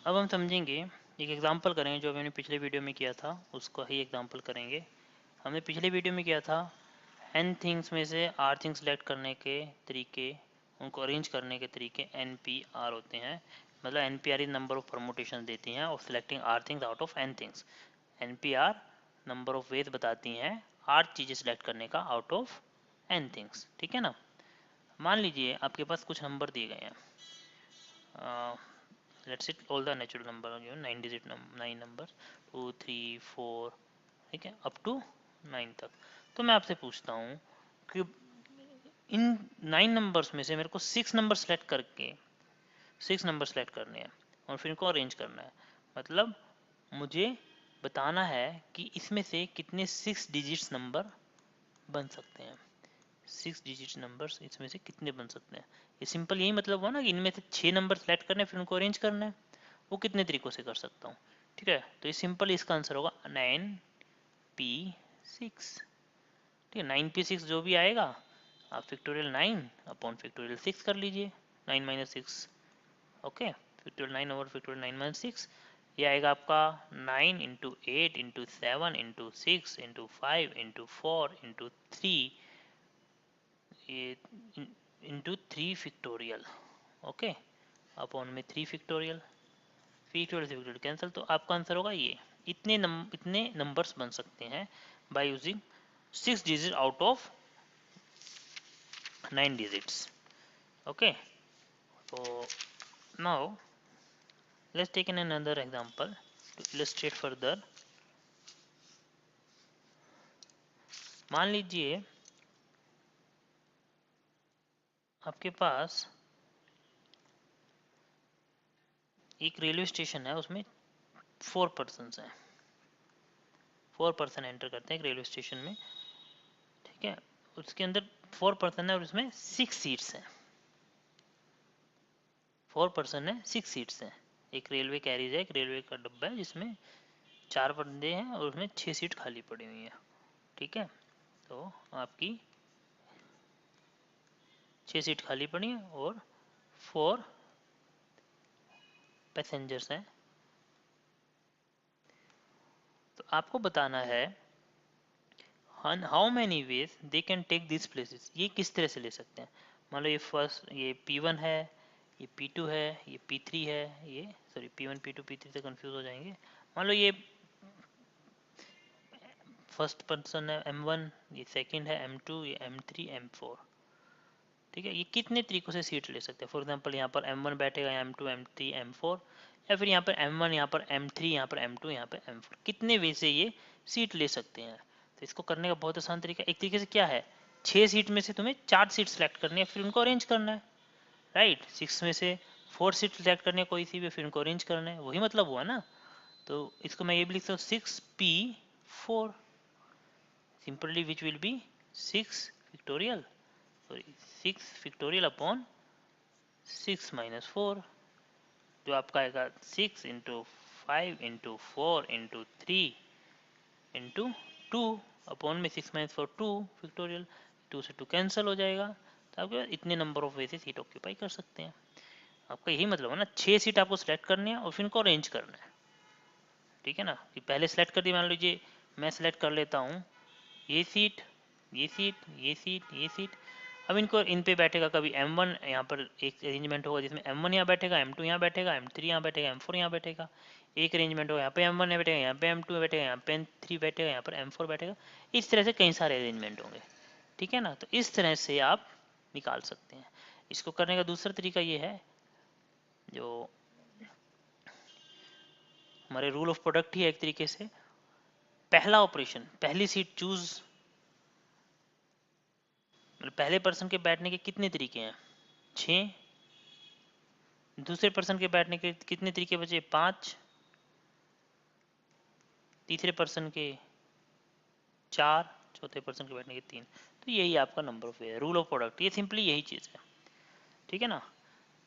अब हम समझेंगे, एक एग्जांपल करेंगे जो हमने पिछले वीडियो में किया था, उसको ही एग्जांपल करेंगे। हमने पिछले वीडियो में किया था n थिंग्स में से r थिंग्स सेलेक्ट करने के तरीके, उनको अरेंज करने के तरीके NPR होते हैं। मतलब NPR is number of permutation देती हैं of selecting r things out of n things. NPR number of ways बताती हैं r चीज़ें सेलेक्ट करने का आउट ऑफ n थिंग्स। ठीक है ना। मान लीजिए आपके पास कुछ नंबर दिए गए हैं, let's it all the natural number, 9 digit 9 number 2 3 4, ठीक है, अप टू 9 तक। तो मैं आपसे पूछता हूँ कि इन 9 नंबर्स में से मेरे को 6 नंबर सेलेक्ट करके 6 नंबर सेलेक्ट करने हैं और फिर इनको अरेंज करना है। मतलब मुझे बताना है कि इसमें से कितने 6 डिजिट्स नंबर बन सकते हैं। 6 डिजिट नंबर्स इसमें से कितने बन सकते हैं। ये सिंपल यही मतलब हुआ ना कि इनमें से 6 नंबर सेलेक्ट करने फिर उनको अरेंज करना है। वो कितने तरीकों से कर सकता हूँ। ठीक है, तो ये सिंपल इसका आंसर होगा 9p6। ठीक है, 9p6 जो भी आएगा आप फैक्टोरियल 9 अपॉन फैक्टोरियल 6 कर लीजिए, 9 minus 6। Okay, factorial 9 over factorial 9 minus 6, ये आएगा आपका 9 into 8 into 7 into 6 into 5 into 4 into 3, ये इंटू 3 फैक्टोरियल। ओके, अपॉन में 3 फैक्टोरियल, फैक्टोरियल से फैक्टोरियल कैंसिल, तो आपका आंसर होगा ये। इतने नंबर्स बन सकते हैं by using 6 digit out of 9 digits. Okay, so now let's take in another example to illustrate further। मान लीजिए आपके पास एक रेलवे स्टेशन है, उसमें 4 पर्सन हैं, 4 पर्सन एंटर करते हैं एक रेलवे स्टेशन में। ठीक है, उसके अंदर 4 पर्सन है और उसमें 6 सीट्स हैं। 4 पर्सन है, 6 सीट्स हैं। एक रेलवे कैरिज है, एक रेलवे का डब्बा है जिसमें 4 बंदे हैं और उसमें 6 सीट खाली पड़ी हुई है। ठीक है, तो आपकी 6 सीट खाली पड़ी है और 4 पैसेंजर्स हैं। तो आपको बताना है how many ways they can take this places, ये किस तरह से ले सकते हैं। मान लो ये फर्स्ट, ये P1 है, ये P2 है, ये P3 है, ये सॉरी P1 P2 P3 से कंफ्यूज हो जाएंगे। मान लो ये फर्स्ट पर्सन है M1, ये सेकंड है M2, ये M3 M4। ठीक है, ये कितने तरीकों से सीट ले सकते हैं। फॉर एग्जांपल यहाँ पर M1 बैठेगा, M2 M3 M4, या फिर यहाँ पर M1, यहाँ पर M3, यहाँ पर M2, यहाँ पर M4, कितने वे से ये सीट ले सकते हैं। तो इसको करने का बहुत आसान तरीका एक तरीके से क्या है, 6 सीट में से तुम्हें 4 सीट सेलेक्ट करनी है, फिर उनको अरेंज करना है। राइट, 6 में से 4 सीट सेलेक्ट करनी है कोई सी भी, फिर उनको अरेंज करना है, वही मतलब हुआ ना। तो इसको मैं ये भी लिख सकता हूँ 6p4 simply, which will be 6 factorial, sorry 6 factorial upon 6 minus 4, जो आपका आएगा 6 into 5 into 4 into 3 into 2 upon में 6 माइनस 4 2 फैक्टोरियल, 2 से 2 कैंसिल हो जाएगा। तो आपके इतने नंबर ऑफ वे से सीट ऑक्यूपाई कर सकते हैं। आपका यही मतलब है ना, 6 सीट आपको सेलेक्ट करनी है और फिर इनको अरेंज करना है। ठीक है ना, कि पहले सेलेक्ट कर दी, मान लीजिए मैं सेलेक्ट कर लेता हूँ ये सीट, ये सीट, ये सीट, ये सीट। अब इनको इन पे बैठेगा कभी M1, यहाँ पर एक अरेंजमेंट होगा जिसमें M1 यहाँ बैठेगा, M2 यहाँ बैठेगा, M3 यहाँ बैठेगा, M4 यहाँ बैठेगा। एक अरेंजमेंट होगा यहाँ पे M1 यहाँ बैठेगा, यहाँ पे M2 बैठेगा, यहाँ पे M3 बैठेगा, यहाँ पर M4 बैठेगा। इस तरह से कई सारे अरेंजमेंट होंगे। ठीक है ना, तो इस तरह से आप निकाल सकते हैं। इसको करने का दूसरा तरीका ये है, जो हमारे रूल ऑफ प्रोडक्ट ही है एक तरीके से। पहला ऑपरेशन, पहली सीट चूज, पहले पर्सन के बैठने के कितने तरीके हैं, 6। दूसरे पर्सन के बैठने के कितने तरीके बचे, 5। तीसरे पर्सन के 4, चौथे पर्सन के बैठने के 3। तो यही आपका नंबर ऑफ वे है, रूल ऑफ प्रोडक्ट, ये सिंपली यही चीज़ है। ठीक है ना,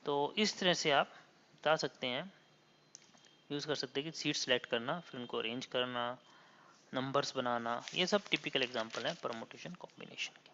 तो इस तरह से आप बता सकते हैं, यूज़ कर सकते हैं कि सीट सेलेक्ट करना, फिर उनको अरेंज करना, नंबर्स बनाना, ये सब टिपिकल एग्जांपल है परमुटेशन कॉम्बिनेशन के।